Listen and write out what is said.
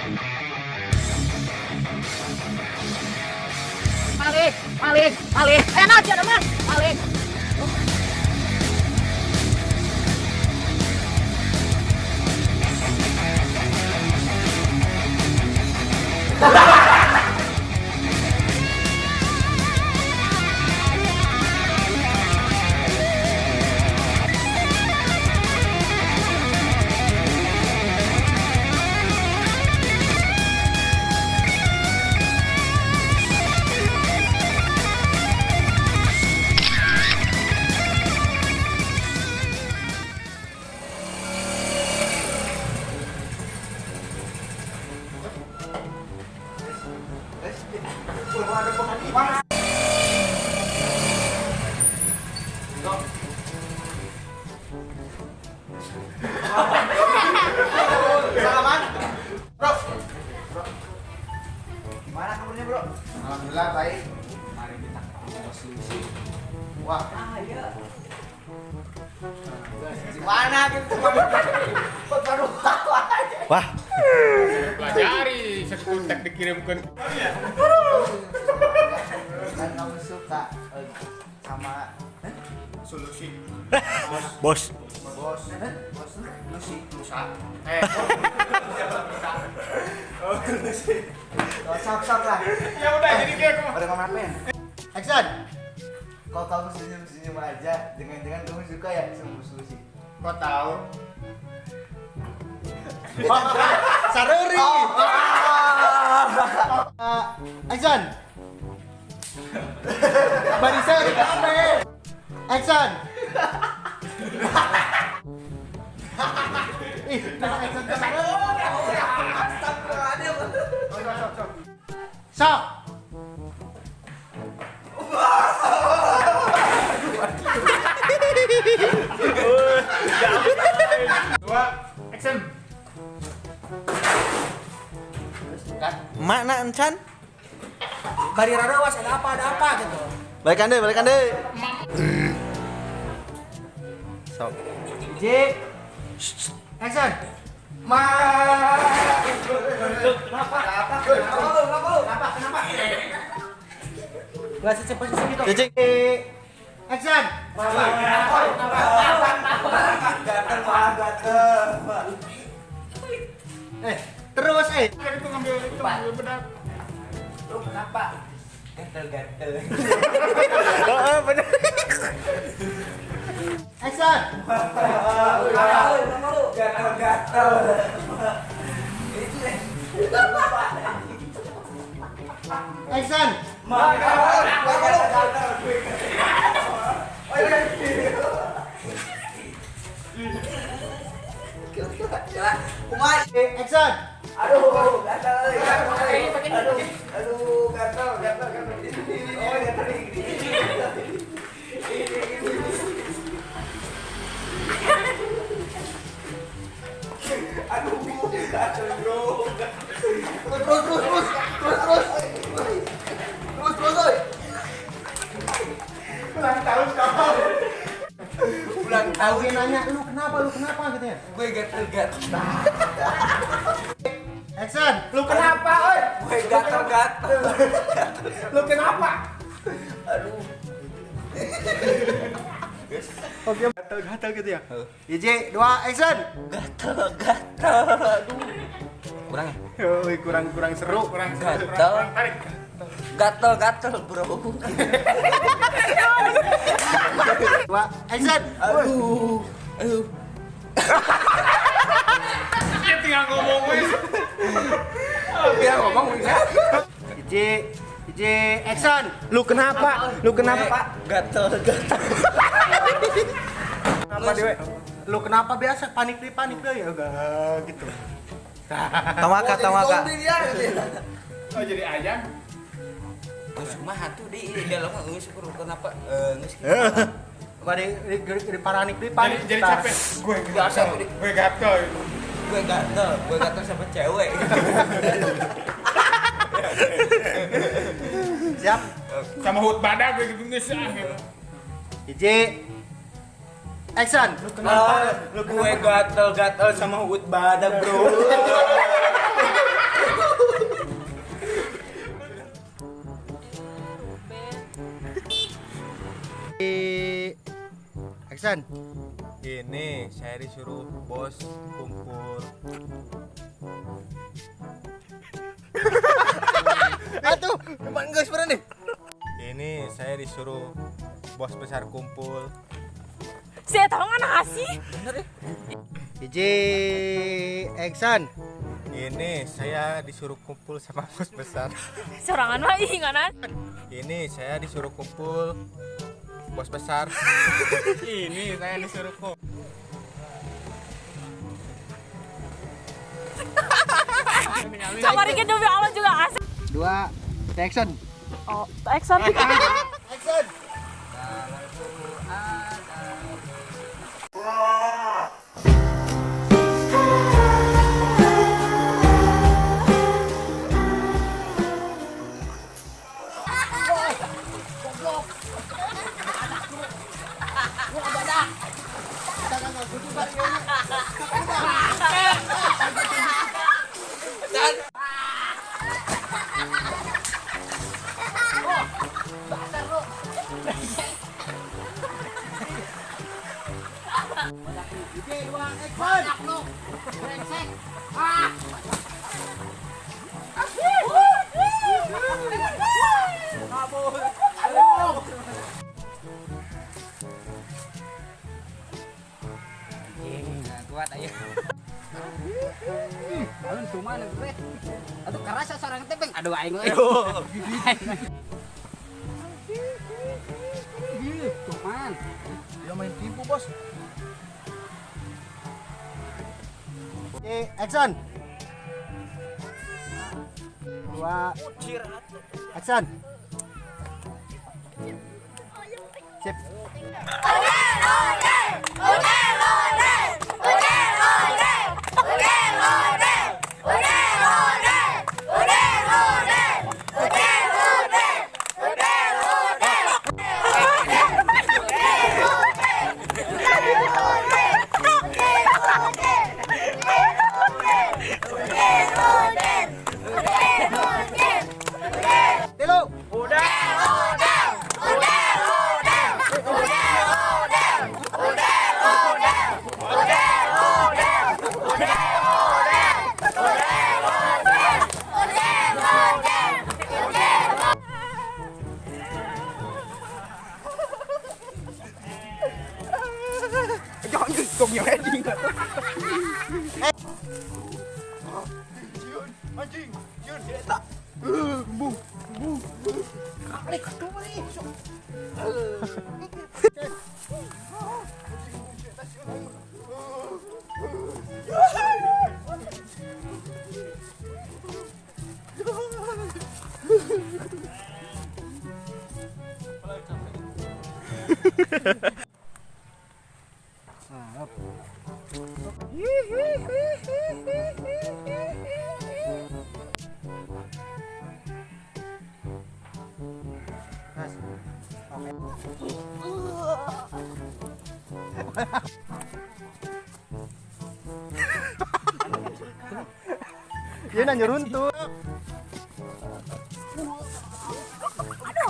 Malik. Enak aja teman. Malik. Salaman, bro. Gimana kabarnya, bro? Alhamdulillah baik. Mari kita solusi. Wah, iya. Gimana gitu? Baru Wah, pelajari sekuntek dikirimkan. kan kamu suka sama Solusi. bos. bos Lucy Lusa. Sok lah. Ya udah jadi kayak kok. Pada ngomong apa? Action. Kalau kamu senyum aja, dengan kamu suka ya sama Lucy. Kok tahu? Saruri. Action. Barisa di kafe. Action. Ih, action ke sana. Sok. Dua, action. Mana encan? Bari Rarawas ada apa gitu. Balikan deh. Sok. J. Action. Kenapa? Gak secepat gitu. Cicing. Action. Terus Kan itu ngambil bedak. Lu kenapa? Gatel. Bener. Action. Gatel. Action. Action. Aduh, gatel. Ulang tahun dia nanya lu kenapa gitu ya? Gue gatel. Action. Lu kenapa, oi? Gue gatel. Lu kenapa? Aduh. Oke, gatel gitu ya. IJ 2 action. Gatel. Aduh. Kurang ya? Yoi, kurang seru. Gatel. Tarik. Gatel, bro. 2 action. Aduh. Dia tinggal ngomong wes. Biar ngomong bisa. IJ action. Lu kenapa? Gatel. Kenapa dewe? Lu kenapa biasa panik deh ya enggak gitu. Tamaka. Oh jadi ayam. Cuma hatu di dalam geus kenapa geus Bade di paranik deh panik. Jadi capek. Gue gatel. gue gatel sama cewek. Siap. Sama hut badak gue gitu geus gitu. IJ action. Lu kenapa? Gue gatel sama hut badak, bro. Action. Ini saya disuruh bos kumpul. Atuh, teman guys pernah nih. Ini saya disuruh bos besar kumpul. Saya tahu nggak nasi. Hiji, action. Ini saya disuruh kumpul sama bos besar. Sorangan mah inganan. Ini saya disuruh kumpul bos besar. Ini saya disuruh kumpul. Coba dikit dulu Allah juga asik. 2, action. Oh, action. Action. Kuat aja. Alun cuma gue. Aduh kerasa sarang tepeng. Aduh aing we. Cuman Dia main tipu, Bos. Oke, action. 2, action. Sip. Tilo. Dia nanya runtuh. Aduh.